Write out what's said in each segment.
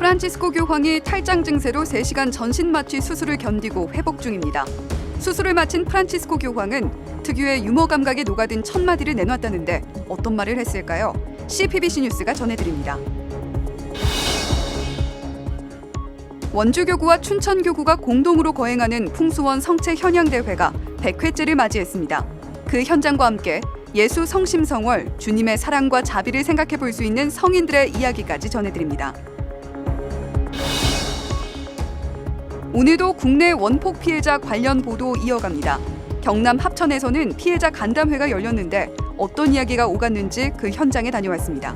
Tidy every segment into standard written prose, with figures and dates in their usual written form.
프란치스코 교황이 탈장 증세로 3시간 전신 마취 수술을 견디고 회복 중입니다. 수술을 마친 프란치스코 교황은 특유의 유머 감각에 녹아든 첫 마디를 내놨다는데 어떤 말을 했을까요? CPBC 뉴스가 전해드립니다. 원주교구와 춘천교구가 공동으로 거행하는 풍수원 성체 현양대회가 100회째를 맞이했습니다. 그 현장과 함께 예수 성심성월, 주님의 사랑과 자비를 생각해 볼 수 있는 성인들의 이야기까지 전해드립니다. 오늘도 국내 원폭 피해자 관련 보도 이어갑니다. 경남 합천에서는 피해자 간담회가 열렸는데 어떤 이야기가 오갔는지 그 현장에 다녀왔습니다.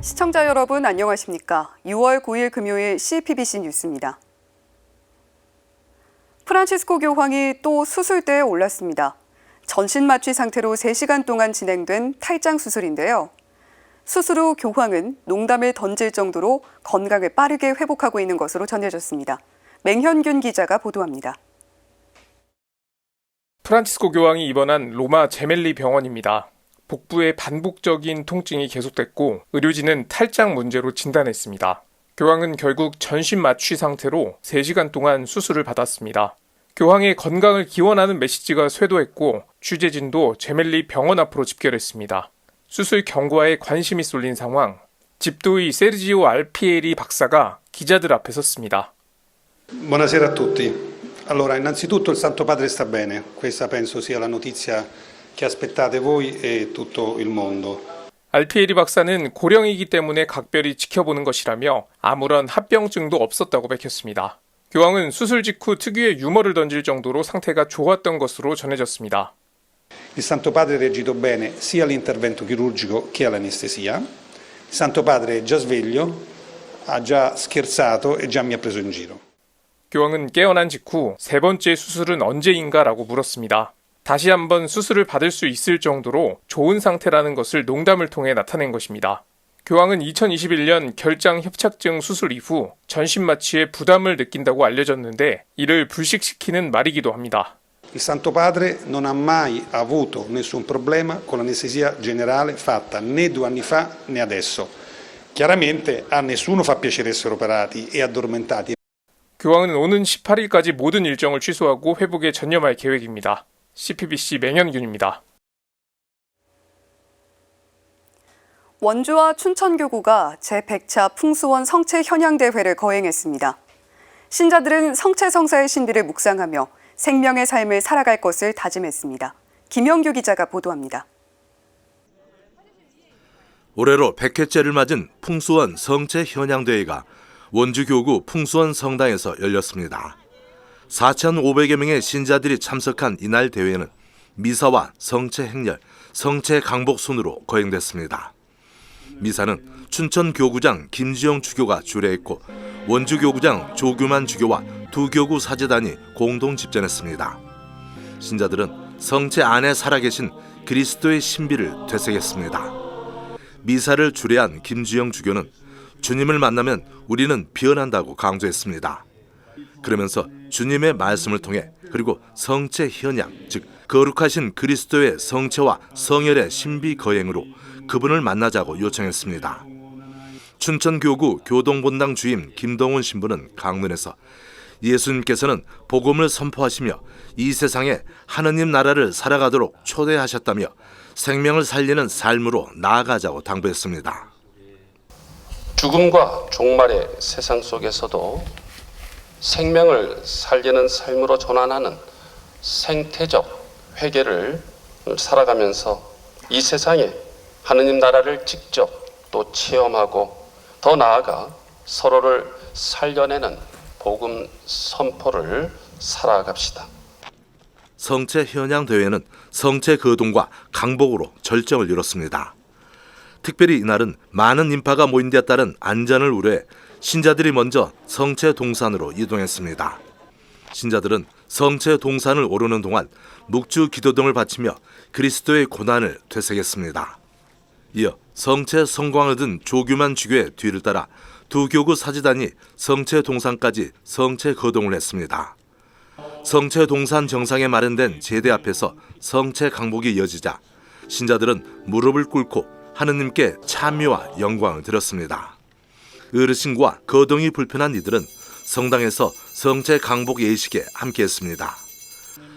시청자 여러분 안녕하십니까? 6월 9일 금요일 CPBC 뉴스입니다. 프란치스코 교황이 또 수술대에 올랐습니다. 전신 마취 상태로 3시간 동안 진행된 탈장 수술인데요. 수술 후 교황은 농담을 던질 정도로 건강을 빠르게 회복하고 있는 것으로 전해졌습니다. 맹현균 기자가 보도합니다. 프란치스코 교황이 입원한 로마 제멜리 병원입니다. 복부에 반복적인 통증이 계속됐고 의료진은 탈장 문제로 진단했습니다. 교황은 결국 전신 마취 상태로 3시간 동안 수술을 받았습니다. 교황의 건강을 기원하는 메시지가 쇄도했고 취재진도 제멜리 병원 앞으로 집결했습니다. 수술 경과에 관심이 쏠린 상황, 집도의 세르지오 알피에리 박사가 기자들 앞에 섰습니다. Buonasera a tutti. Allora, innanzitutto il Santo Padre sta bene. Questa penso sia la notizia che aspettate voi e tutto il mondo. 알피에리 박사는 고령이기 때문에 각별히 지켜보는 것이라며 아무런 합병증도 없었다고 밝혔습니다. 교황은 수술 직후 특유의 유머를 던질 정도로 상태가 좋았던 것으로 전해졌습니다. Il Santo Padre ha reagito bene sia all'intervento chirurgico che all'anestesia. Il Santo Padre è già sveglio, ha già scherzato e già mi ha preso in giro. 교황은 깨어난 직후 3번째 수술은 언제인가라고 물었습니다. 다시 한번 수술을 받을 수 있을 정도로 좋은 상태라는 것을 농담을 통해 나타낸 것입니다. 교황은 2021년 결장 협착증 수술 이후 전신 마취에 부담을 느낀다고 알려졌는데 이를 불식시키는 말이기도 합니다. Il Santo Padre non ha mai avuto nessun problema con l'anestesia generale fatta né 2 anni fa né adesso. Chiaramente a nessuno fa piacere essere operati e addormentati. 교황은 오는 18일까지 모든 일정을 취소하고 회복에 전념할 계획입니다. CPBC 맹현균입니다. 원주와 춘천교구가 제100차 풍수원 성체 현양대회를 거행했습니다. 신자들은 성체 성사의 신비를 묵상하며 생명의 삶을 살아갈 것을 다짐했습니다. 김영규 기자가 보도합니다. 올해로 100회째를 맞은 풍수원 성체 현양대회가 원주교구 풍수원 성당에서 열렸습니다. 4,500여 명의 신자들이 참석한 이날 대회는 미사와 성체 행렬, 성체 강복 순으로 거행됐습니다. 미사는 춘천교구장 김지영 주교가 주례했고 원주교구장 조규만 주교와 두 교구 사제단이 공동 집전했습니다. 신자들은 성체 안에 살아계신 그리스도의 신비를 되새겼습니다. 미사를 주례한 김지영 주교는 주님을 만나면 우리는 변한다고 강조했습니다. 그러면서 주님의 말씀을 통해 그리고 성체 현양, 즉 거룩하신 그리스도의 성체와 성혈의 신비 거행으로 그분을 만나자고 요청했습니다. 춘천교구 교동본당 주임 김동훈 신부는 강론에서 예수님께서는 복음을 선포하시며 이 세상에 하느님 나라를 살아가도록 초대하셨다며 생명을 살리는 삶으로 나아가자고 당부했습니다. 죽음과 종말의 세상 속에서도 생명을 살리는 삶으로 전환하는 생태적 회개를 살아가면서 이 세상에 하느님 나라를 직접 또 체험하고 더 나아가 서로를 살려내는 복음 선포를 살아갑시다. 성체 현양 대회는 성체 거동과 강복으로 절정을 이뤘습니다. 특별히 이날은 많은 인파가 모인 데 따른 안전을 우려해 신자들이 먼저 성체 동산으로 이동했습니다. 신자들은 성체 동산을 오르는 동안 묵주 기도 등을 바치며 그리스도의 고난을 되새겼습니다. 이어 성체 성광을 든 조규만 주교의 뒤를 따라 두 교구 사제단이 성체 동산까지 성체 거동을 했습니다. 성체 동산 정상에 마련된 제대 앞에서 성체 강복이 이어지자 신자들은 무릎을 꿇고 하느님께 찬미와 영광을 드렸습니다. 어르신과 거동이 불편한 이들은 성당에서 성체 강복 예식에 함께했습니다.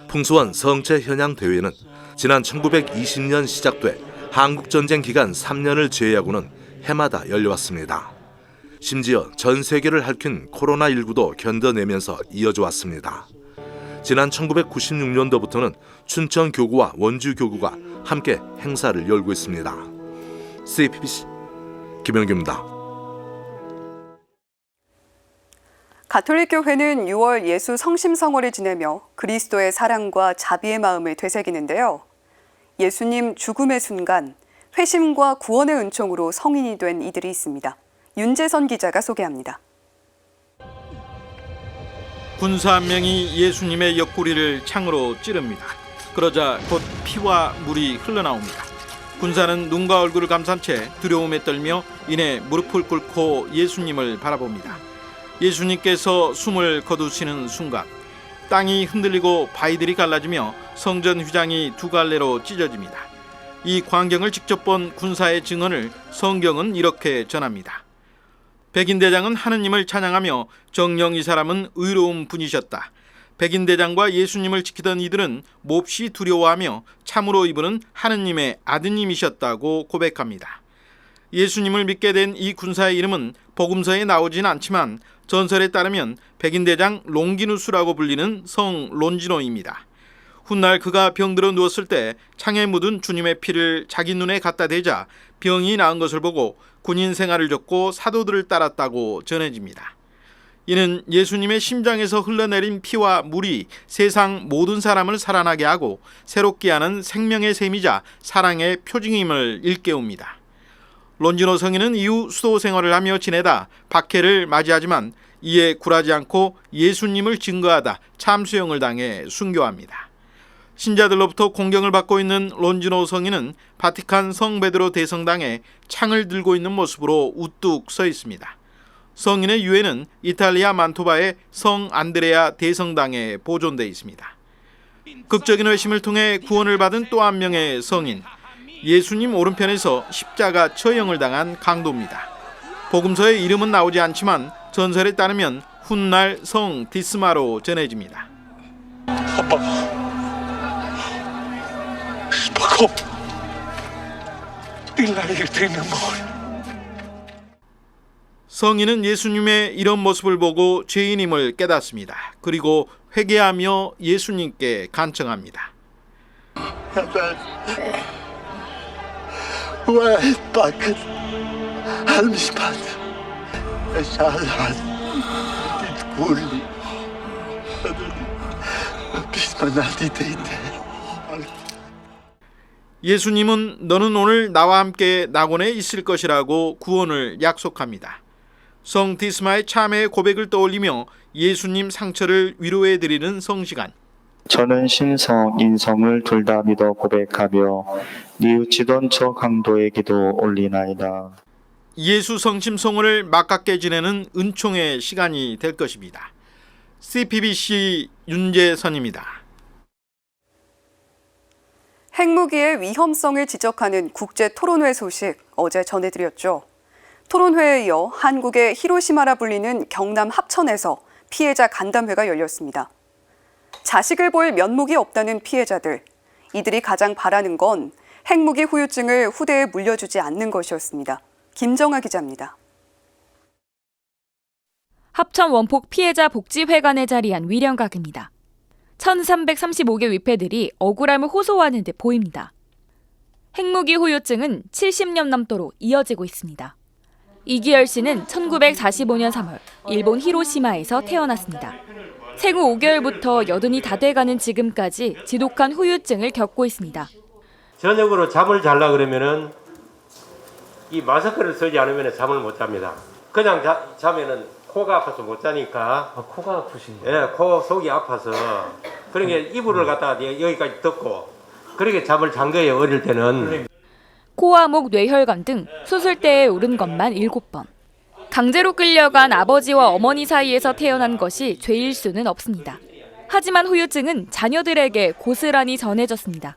풍수원 성체 현양 대회는 지난 1920년 시작돼 한국전쟁 기간 3년을 제외하고는 해마다 열려왔습니다. 심지어 전 세계를 핥힌 코로나19도 견뎌내면서 이어져 왔습니다. 지난 1996년도부터는 춘천교구와 원주교구가 함께 행사를 열고 있습니다. CPBC 김영규입니다. 가톨릭교회는 6월 예수 성심성월을 지내며 그리스도의 사랑과 자비의 마음을 되새기는데요. 예수님 죽음의 순간, 회심과 구원의 은총으로 성인이 된 이들이 있습니다. 윤재선 기자가 소개합니다. 군사 한 명이 예수님의 옆구리를 창으로 찌릅니다. 그러자 곧 피와 물이 흘러나옵니다. 군사는 눈과 얼굴을 감싼 채 두려움에 떨며 이내 무릎을 꿇고 예수님을 바라봅니다. 예수님께서 숨을 거두시는 순간 땅이 흔들리고 바위들이 갈라지며 성전 휘장이 두 갈래로 찢어집니다. 이 광경을 직접 본 군사의 증언을 성경은 이렇게 전합니다. 백인대장은 하느님을 찬양하며 정녕 이 사람은 의로운 분이셨다. 백인대장과 예수님을 지키던 이들은 몹시 두려워하며 참으로 이분은 하느님의 아드님이셨다고 고백합니다. 예수님을 믿게 된 이 군사의 이름은 복음서에 나오진 않지만 전설에 따르면 백인대장 롱기누스라고 불리는 성 론지노입니다. 훗날 그가 병들어 누웠을 때 창에 묻은 주님의 피를 자기 눈에 갖다 대자 병이 나은 것을 보고 군인 생활을 접고 사도들을 따랐다고 전해집니다. 이는 예수님의 심장에서 흘러내린 피와 물이 세상 모든 사람을 살아나게 하고 새롭게 하는 생명의 셈이자 사랑의 표징임을 일깨웁니다. 론지노 성인은 이후 수도 생활을 하며 지내다 박해를 맞이하지만 이에 굴하지 않고 예수님을 증거하다 참수형을 당해 순교합니다. 신자들로부터 공경을 받고 있는 론지노 성인은 바티칸 성 베드로 대성당에 창을 들고 있는 모습으로 우뚝 서 있습니다. 성인의 유해는 이탈리아 만토바의 성 안드레아 대성당에 보존되어 있습니다. 극적인 회심을 통해 구원을 받은 또 한 명의 성인, 예수님 오른편에서 십자가 처형을 당한 강도입니다. 복음서에 이름은 나오지 않지만 전설에 따르면 훗날 성 디스마로 전해집니다. 성인은 예수님의 이런 모습을 보고 죄인임을 깨닫습니다. 그리고 회개하며 예수님께 간청합니다. 예수님은 너는 오늘 나와 함께 낙원에 있을 것이라고 구원을 약속합니다. 성 디스마의 참회의 고백을 떠올리며 예수님 상처를 위로해드리는 성시간. 저는 신성, 인성을 둘 다 믿어 고백하며 뉘우치던 저 강도에게도 올리나이다. 예수 성심성월을 막깝게 지내는 은총의 시간이 될 것입니다. CPBC 윤재선입니다. 핵무기의 위험성을 지적하는 국제 토론회 소식 어제 전해드렸죠. 토론회에 이어 한국의 히로시마라 불리는 경남 합천에서 피해자 간담회가 열렸습니다. 자식을 볼 면목이 없다는 피해자들, 이들이 가장 바라는 건 핵무기 후유증을 후대에 물려주지 않는 것이었습니다. 김정아 기자입니다. 합천 원폭 피해자 복지회관에 자리한 위령각입니다. 1335개 위패들이 억울함을 호소하는 듯 보입니다. 핵무기 후유증은 70년 넘도록 이어지고 있습니다. 이기열 씨는 1945년 3월 일본 히로시마에서 태어났습니다. 생후 5개월부터 여든이 다 돼가는 지금까지 지독한 후유증을 겪고 있습니다. 저녁으로 잠을 자려 그러면은 이 마스크를 쓰지 않으면 잠을 못 잡니다. 그냥 자면은 코가 아파서 못 자니까. 코가 아프신데? 예, 코 속이 아파서. 그러니까 이불을 갖다가 여기까지 덮고 그렇게 잠을 잔 거예요, 어릴 때는. 코와 목, 뇌혈관 등 수술대에 오른 것만 7번. 강제로 끌려간 아버지와 어머니 사이에서 태어난 것이 죄일 수는 없습니다. 하지만 후유증은 자녀들에게 고스란히 전해졌습니다.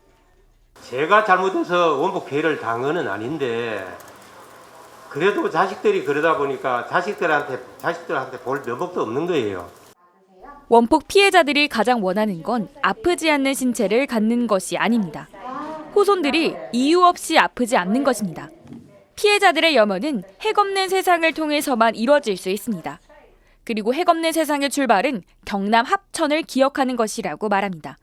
제가 잘못해서 원복 피해를 당한 건 아닌데 그래도 자식들이 그러다 보니까 자식들한테 볼 면목도 없는 거예요. 원폭 피해자들이 가장 원하는 건 아프지 않는 신체를 갖는 것이 아닙니다. 후손들이 이유 없이 아프지 않는 것입니다. 피해자들의 염원은 핵없는 세상을 통해서만 이뤄질 수 있습니다. 그리고 핵없는 세상의 출발은 경남 합천을 기억하는 것이라고 말합니다.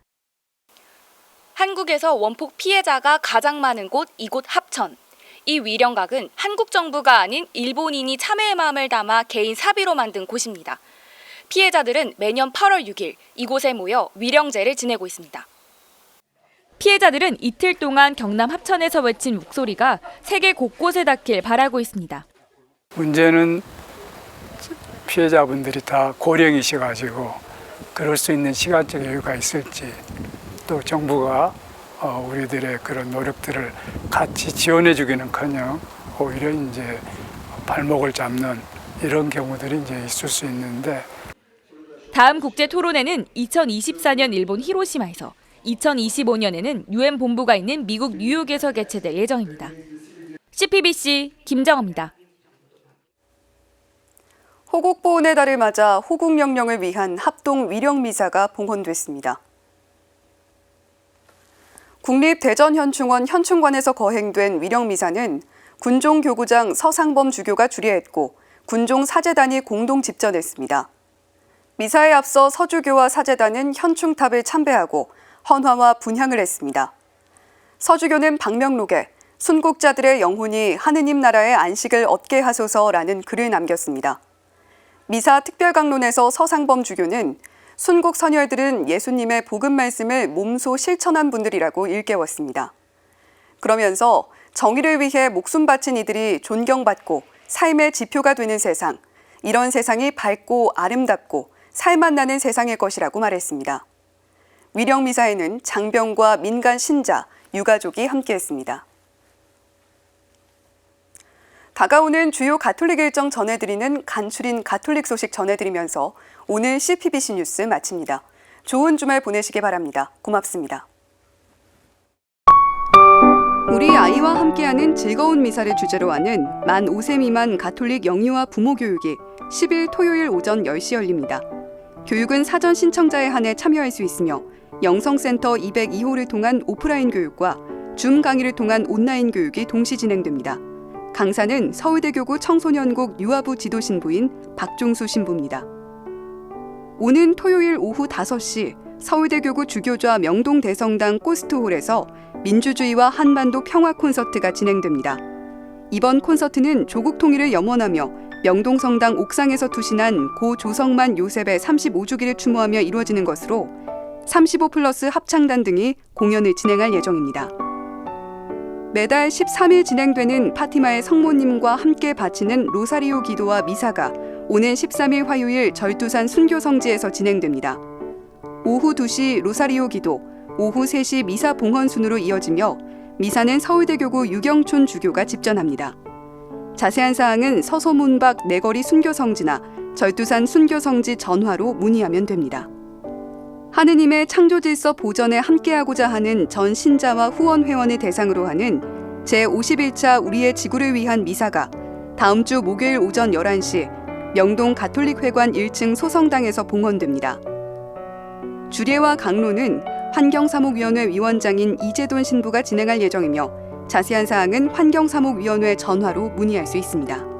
한국에서 원폭 피해자가 가장 많은 곳 이곳 합천. 이 위령각은 한국 정부가 아닌 일본인이 참회의 마음을 담아 개인 사비로 만든 곳입니다. 피해자들은 매년 8월 6일 이곳에 모여 위령제를 지내고 있습니다. 피해자들은 이틀 동안 경남 합천에서 외친 목소리가 세계 곳곳에 닿길 바라고 있습니다. 문제는 피해자분들이 다 고령이셔가지고 그럴 수 있는 시간적 여유가 있을지, 또 정부가 우리들의 그런 노력들을 같이 지원해주기는커녕 오히려 이제 발목을 잡는 이런 경우들이 이제 있을 수 있는데, 다음 국제 토론회는 2024년 일본 히로시마에서, 2025년에는 UN 본부가 있는 미국 뉴욕에서 개최될 예정입니다. CPBC 김정아입니다. 호국보훈의 달을 맞아 호국명령을 위한 합동 위령미사가 봉헌됐습니다. 국립대전현충원 현충관에서 거행된 위령미사는 군종교구장 서상범 주교가 주례했고 군종사제단이 공동 집전했습니다. 미사에 앞서 서주교와 사제단은 현충탑을 참배하고 헌화와 분향을 했습니다. 서주교는 방명록에 순국자들의 영혼이 하느님 나라의 안식을 얻게 하소서라는 글을 남겼습니다. 미사 특별강론에서 서상범 주교는 순국 선열들은 예수님의 복음 말씀을 몸소 실천한 분들이라고 일깨웠습니다. 그러면서 정의를 위해 목숨 바친 이들이 존경받고 삶의 지표가 되는 세상, 이런 세상이 밝고 아름답고 살맛나는 세상일 것이라고 말했습니다. 위령미사에는 장병과 민간 신자, 유가족이 함께했습니다. 다가오는 주요 가톨릭 일정 전해드리는 간추린 가톨릭 소식 전해드리면서 오늘 CPBC 뉴스 마칩니다. 좋은 주말 보내시기 바랍니다. 고맙습니다. 우리 아이와 함께하는 즐거운 미사를 주제로 하는 만 5세 미만 가톨릭 영유아 부모 교육이 10일 토요일 오전 10시 열립니다. 교육은 사전 신청자에 한해 참여할 수 있으며 영성센터 202호를 통한 오프라인 교육과 줌 강의를 통한 온라인 교육이 동시 진행됩니다. 강사는 서울대교구 청소년국 유아부 지도신부인 박종수 신부입니다. 오는 토요일 오후 5시 서울대교구 주교좌 명동대성당 코스트홀에서 민주주의와 한반도 평화 콘서트가 진행됩니다. 이번 콘서트는 조국 통일을 염원하며 명동성당 옥상에서 투신한 고 조성만 요셉의 35주기를 추모하며 이루어지는 것으로 35플러스 합창단 등이 공연을 진행할 예정입니다. 매달 13일 진행되는 파티마의 성모님과 함께 바치는 로사리오 기도와 미사가 오는 13일 화요일 절두산 순교성지에서 진행됩니다. 오후 2시 로사리오 기도, 오후 3시 미사 봉헌 순으로 이어지며 미사는 서울대교구 유경촌 주교가 집전합니다. 자세한 사항은 서소문박 내거리 순교성지나 절두산 순교성지 전화로 문의하면 됩니다. 하느님의 창조질서 보전에 함께하고자 하는 전 신자와 후원 회원을 대상으로 하는 제51차 우리의 지구를 위한 미사가 다음 주 목요일 오전 11시 명동 가톨릭회관 1층 소성당에서 봉헌됩니다. 주례와 강론은 환경사목위원회 위원장인 이재돈 신부가 진행할 예정이며 자세한 사항은 환경사목위원회 전화로 문의할 수 있습니다.